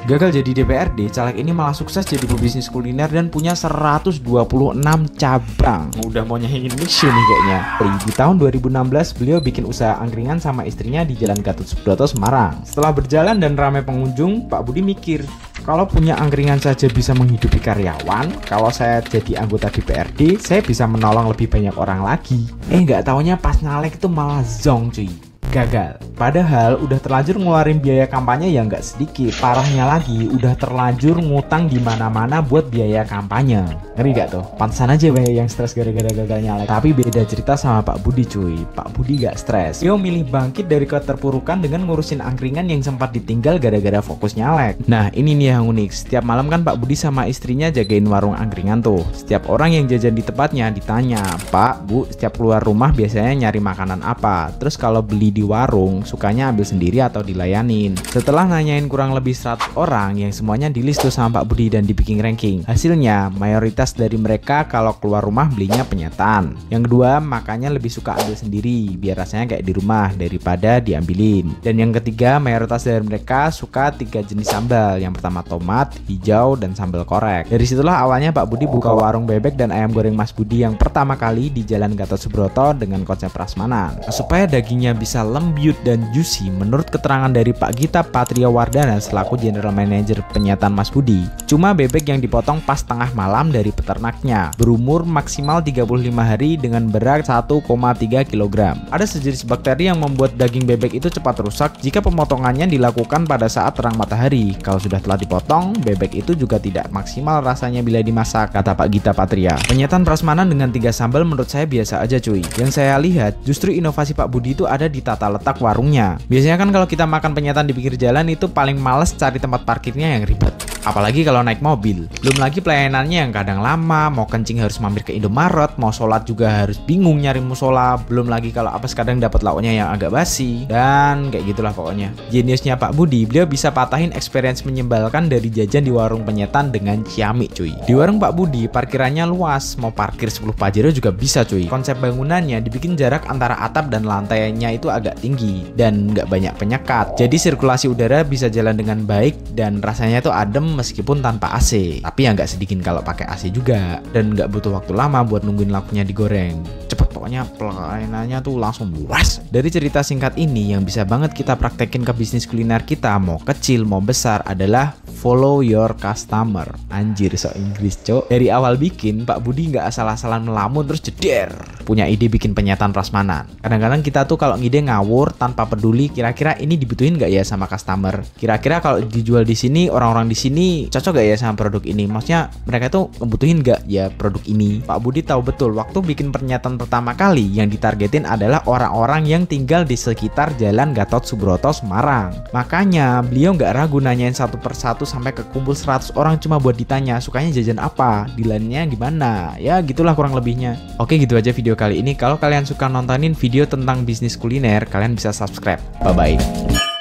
Gagal jadi DPRD, caleg ini malah sukses jadi pebisnis kuliner dan punya 126 cabang. Udah mau nyanyiin mixu nih kayaknya. Di tahun 2016 beliau bikin usaha angkringan sama istrinya di Jalan Gatot Subroto, Semarang. Setelah berjalan dan ramai pengunjung, Pak Budi mikir, kalau punya angkringan saja bisa menghidupi karyawan, kalau saya jadi anggota DPRD, saya bisa menolong lebih banyak orang lagi. Nggak taunya pas nyalek itu malah zong cuy. Gagal. Padahal udah terlanjur ngeluarin biaya kampanye yang nggak sedikit. Parahnya lagi, udah terlanjur ngutang di mana-mana buat biaya kampanye. Ngeri gak tuh? Pantesan aja banyak yang stres gara-gara gagal nyalek. Tapi beda cerita sama Pak Budi cuy. Pak Budi gak stres. Dia milih bangkit dari keterpurukan dengan ngurusin angkringan yang sempat ditinggal gara-gara fokus nyalek. Nah ini nih yang unik. Setiap malam kan Pak Budi sama istrinya jagain warung angkringan tuh. Setiap orang yang jajan di tempatnya ditanya, Pak, Bu, setiap keluar rumah biasanya nyari makanan apa? Terus kalau beli di warung, sukanya ambil sendiri atau dilayanin. Setelah nanyain kurang lebih 100 orang yang semuanya di list tuh sama Pak Budi dan dibikin ranking. Hasilnya, mayoritas dari mereka kalau keluar rumah belinya penyetan. Yang kedua, makannya lebih suka ambil sendiri, biar rasanya kayak di rumah daripada diambilin. Dan yang ketiga, mayoritas dari mereka suka 3 jenis sambal. Yang pertama tomat, hijau, dan sambal korek. Dari situlah awalnya Pak Budi buka warung bebek dan ayam goreng Mas Budi yang pertama kali di Jalan Gatot Subroto dengan konsep prasmanan. Supaya dagingnya bisa lembut dan juicy, menurut keterangan dari Pak Gita Patria Wardana selaku General Manager penyetan Mas Budi, cuma bebek yang dipotong pas tengah malam dari peternaknya, berumur maksimal 35 hari dengan berat 1,3 kg. Ada sejenis bakteri yang membuat daging bebek itu cepat rusak jika pemotongannya dilakukan pada saat terang matahari. Kalau sudah telah dipotong, bebek itu juga tidak maksimal rasanya bila dimasak, kata Pak Gita Patria. Penyetan prasmanan dengan 3 sambal menurut saya biasa aja cuy. Yang saya lihat justru inovasi Pak Budi itu ada di tata letak warungnya. Biasanya kan kalau kita makan penyetan di pinggir jalan itu paling males cari tempat parkirnya yang ribet. Apalagi kalau naik mobil. Belum lagi pelayanannya yang kadang lama, mau kencing harus mampir ke Indomaret, mau sholat juga harus bingung nyari musola. Belum lagi kalau apes kadang dapat lauknya yang agak basi. Dan kayak gitulah pokoknya. Jeniusnya Pak Budi, beliau bisa patahin experience menyebalkan dari jajan di warung penyetan dengan ciamik cuy. Di warung Pak Budi, parkirannya luas, mau parkir 10 pajero juga bisa cuy. Konsep bangunannya dibikin jarak antara atap dan lantainya itu agak tinggi dan nggak banyak penyekat. Jadi sirkulasi udara bisa jalan dengan baik dan rasanya itu adem meskipun tanpa AC. Tapi ya nggak sedingin kalau pakai AC juga dan nggak butuh waktu lama buat nungguin lauknya digoreng. Cepet pokoknya, pelayanannya tuh langsung luas. Dari cerita singkat ini yang bisa banget kita praktekin ke bisnis kuliner kita, mau kecil mau besar, adalah follow your customer. Anjir, so Inggris cok. Dari awal bikin, Pak Budi nggak asal-asalan melamun terus jeder. Punya ide bikin penyetan prasmanan. Kadang-kadang kita tuh kalau ngide ngawur tanpa peduli kira-kira ini dibutuhin nggak ya sama customer. Kira-kira kalau dijual di sini, orang-orang di sini cocok gak ya sama produk ini? Maksudnya mereka tuh ngebutuhin gak ya produk ini? Pak Budi tahu betul waktu bikin penyetan pertama kali yang ditargetin adalah orang-orang yang tinggal di sekitar Jalan Gatot Subroto, Semarang. Makanya beliau nggak ragu nanyain satu persatu sampai kekumpul 100 orang cuma buat ditanya sukanya jajan apa, dealannya gimana. Ya gitulah kurang lebihnya. Oke, gitu aja video kali ini. Kalau kalian suka nontonin video tentang bisnis kuliner, kalian bisa subscribe. Bye bye.